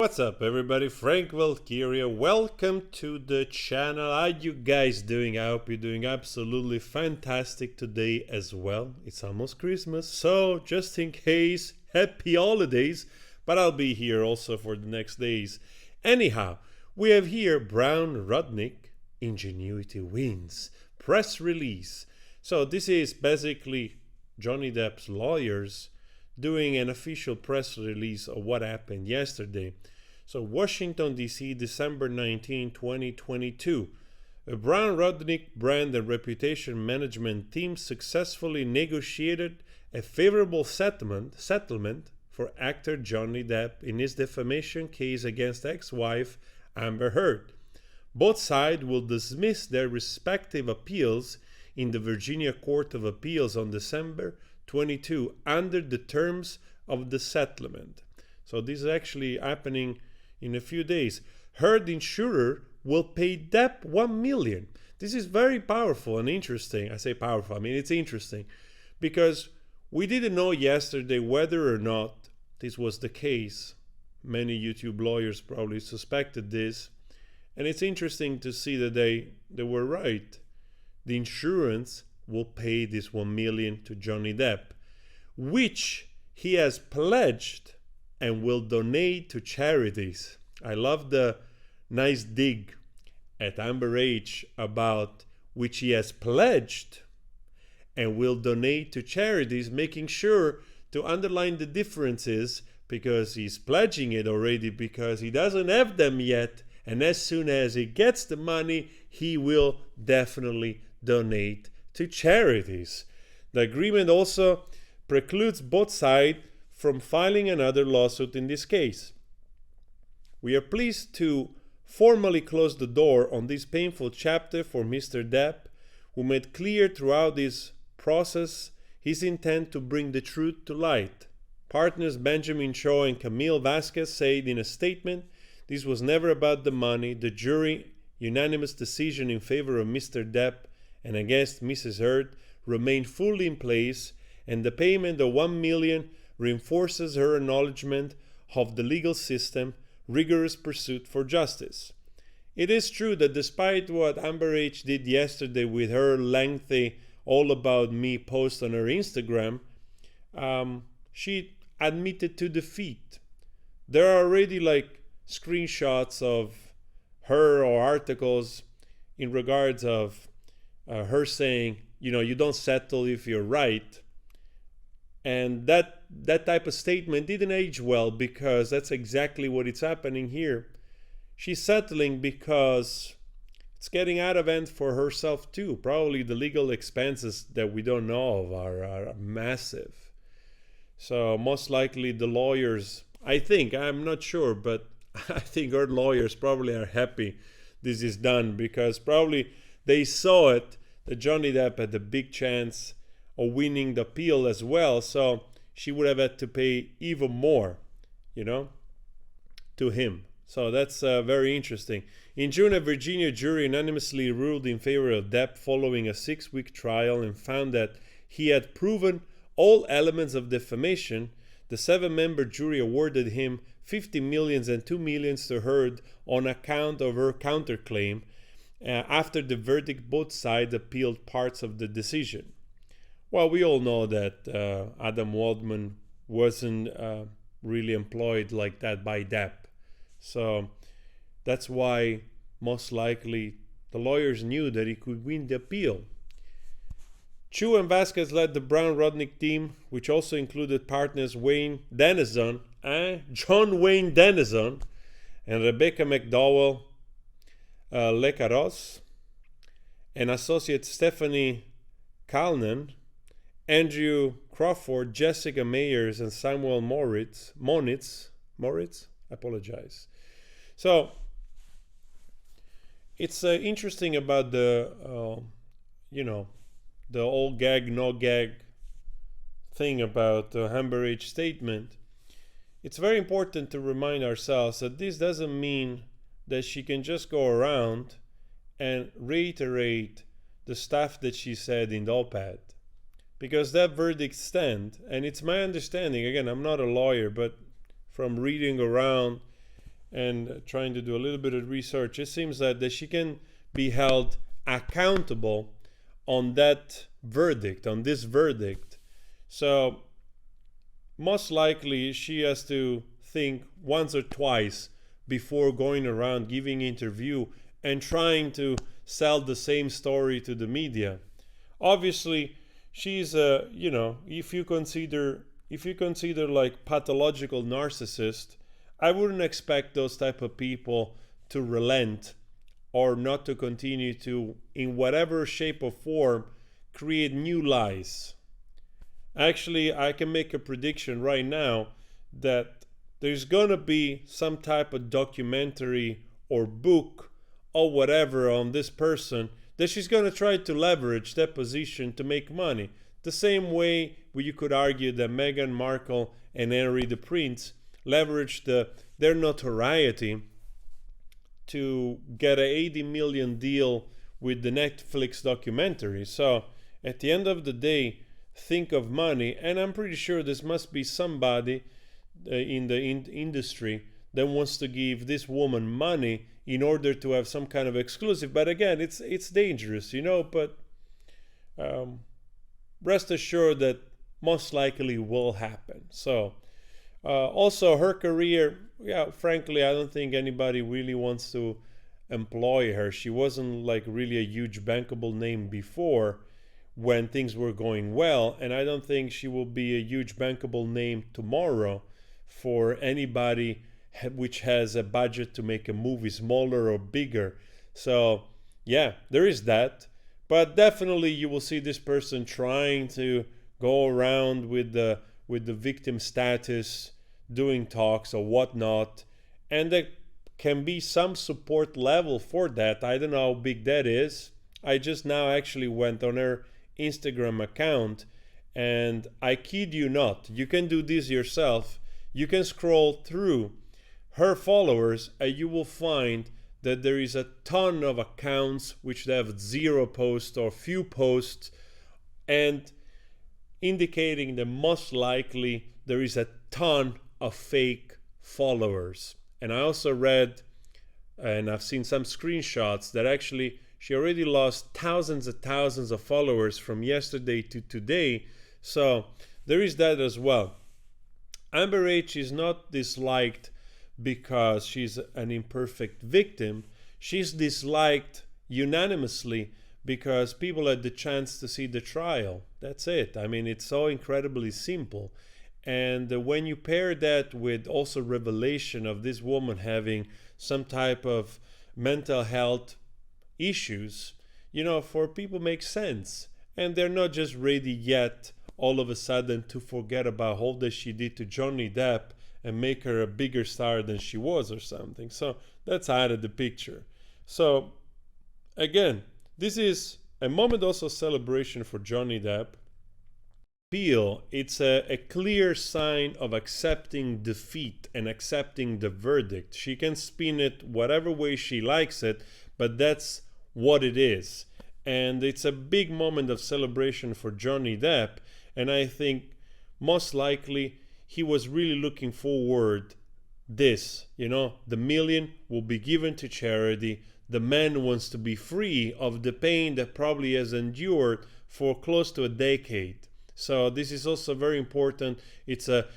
What's up everybody, Frank Valkyria. Welcome to the channel. How you guys doing? I hope you're doing absolutely fantastic today as well. It's almost Christmas, so just in case, happy holidays, but I'll be here also for the next days. Anyhow, we have here Brown Rudnick, Ingenuity Wins, press release. So this is basically Johnny Depp's lawyers doing an official press release of what happened yesterday. So Washington, D.C., December 19, 2022. A Brown Rudnick brand and reputation management team successfully negotiated a favorable settlement for actor Johnny Depp in his defamation case against ex-wife Amber Heard. Both sides will dismiss their respective appeals in the Virginia Court of Appeals on December 22 under the terms of the settlement. So this is actually happening in a few days. Heard insurer will pay Depp $1 million. This is very powerful and interesting. I say powerful, I mean it's interesting because we didn't know yesterday whether or not this was the case. Many YouTube lawyers probably suspected this, and it's interesting to see that they were right. The insurance will pay this $1 million to Johnny Depp, which he has pledged and will donate to charities. I love the nice dig at Amber H about which he has pledged and will donate to charities, making sure to underline the differences because he's pledging it already because he doesn't have them yet, and as soon as he gets the money, he will definitely donate to charities. The agreement also precludes both sides from filing another lawsuit in this case. We are pleased to formally close the door on this painful chapter for Mr. Depp, who made clear throughout this process his intent to bring the truth to light. Partners Benjamin Shaw and Camille Vasquez said in a statement, "This was never about the money. The jury unanimous decision in favor of Mr. Depp and against Mrs. Heard remained fully in place, and the payment of $1 million reinforces her acknowledgement of the legal system, rigorous pursuit for justice." It is true that despite what Amber H did yesterday with her lengthy all about me post on her Instagram, she admitted to defeat. There are already screenshots of her or articles in regards of her saying, you don't settle if you're right. And that type of statement didn't age well because that's exactly what is happening here. She's settling because it's getting out of hand for herself too. Probably the legal expenses that we don't know of are massive. So most likely the lawyers, I'm not sure, but I think her lawyers probably are happy this is done because probably they saw it that Johnny Depp had a big chance of winning the appeal as well, so she would have had to pay even more, to him. So that's very interesting. In June, a Virginia jury unanimously ruled in favor of Depp following a 6-week trial and found that he had proven all elements of defamation. The 7-member jury awarded him $50 million and $2 million to Heard on account of her counterclaim. After the verdict, both sides appealed parts of the decision. Well, we all know that Adam Waldman wasn't really employed like that by Depp. So that's why most likely the lawyers knew that he could win the appeal. Chu and Vasquez led the Brown Rudnick team, which also included partners Wayne Dennison, John Wayne Dennison, and Rebecca McDowell Lecaros, and associate Stephanie Kalnan, Andrew Crawford, Jessica Mayers, and Samuel Moritz, I apologize. So it's interesting about the old gag no gag thing about the Amber H statement. It's very important to remind ourselves that this doesn't mean that she can just go around and reiterate the stuff that she said in the op-ed, because that verdict stands. And it's my understanding, again, I'm not a lawyer, but from reading around and trying to do a little bit of research, it seems that she can be held accountable on that verdict, on this verdict. So most likely she has to think once or twice before going around giving interview and trying to sell the same story to the media. Obviously, she's a, you know, if you consider like pathological narcissist, I wouldn't expect those type of people to relent or not to continue to, in whatever shape or form, create new lies. Actually, I can make a prediction right now that there's gonna be some type of documentary or book or whatever on this person that she's gonna try to leverage that position to make money. The same way you could argue that Meghan Markle and Henry the Prince leveraged their notoriety to get a 80 million deal with the Netflix documentary. So at the end of the day, think of money, and I'm pretty sure this must be somebody in the industry that wants to give this woman money in order to have some kind of exclusive. But again, it's dangerous, you know, but rest assured that most likely will happen. So also her career, yeah, frankly, I don't think anybody really wants to employ her. She wasn't like really a huge bankable name before when things were going well, and I don't think she will be a huge bankable name tomorrow for anybody which has a budget to make a movie smaller or bigger. So yeah, there is that. But definitely you will see this person trying to go around with the victim status, doing talks or whatnot, and there can be some support level for that. I don't know how big that is. I just now actually went on her Instagram account, and I kid you not, you can do this yourself. You can scroll through her followers and you will find that there is a ton of accounts which have 0 posts or few posts, and indicating that most likely there is a ton of fake followers. And I also read, and I've seen some screenshots, that actually she already lost thousands and thousands of followers from yesterday to today. So there is that as well. Amber H is not disliked because she's an imperfect victim. She's disliked unanimously because people had the chance to see the trial. That's it. I mean, it's so incredibly simple. And when you pair that with also revelation of this woman having some type of mental health issues, you know, for people makes sense. And they're not just ready yet all of a sudden to forget about all that she did to Johnny Depp and make her a bigger star than she was or something. So that's out of the picture. So again, this is a moment also celebration for Johnny Depp. Feel it's a clear sign of accepting defeat and accepting the verdict. She can spin it whatever way she likes it, but that's what it is. And it's a big moment of celebration for Johnny Depp, and I think most likely he was really looking forward this, you know, the million will be given to charity. The man wants to be free of the pain that probably has endured for close to a decade. So this is also very important. It's a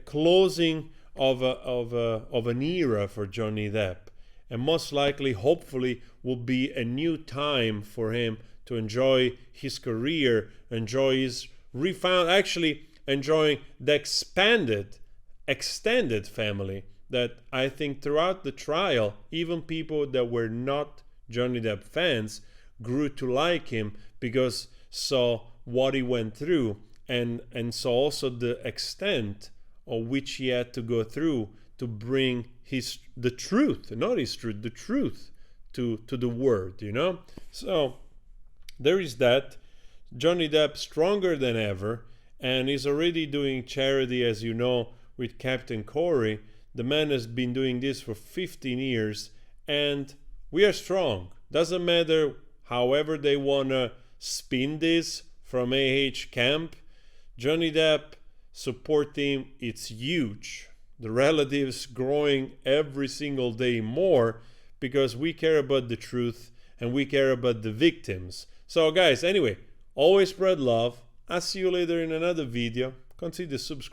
closing of an era for Johnny Depp, and most likely, hopefully, will be a new time for him to enjoy his career, enjoy his actually enjoying the extended family that I think throughout the trial, even people that were not Johnny Depp fans grew to like him because saw what he went through and saw also the extent of which he had to go through to bring the truth to the world, you know. So there is that. Johnny Depp stronger than ever, and he's already doing charity, as you know, with Captain Corey. The man has been doing this for 15 years, and we are strong. Doesn't matter however they want to spin this from AH camp. Johnny Depp support team, it's huge. the relatives growing every single day more, because we care about the truth and we care about the victims. So guys, anyway, always spread love. I'll see you later in another video. Consider subscribing.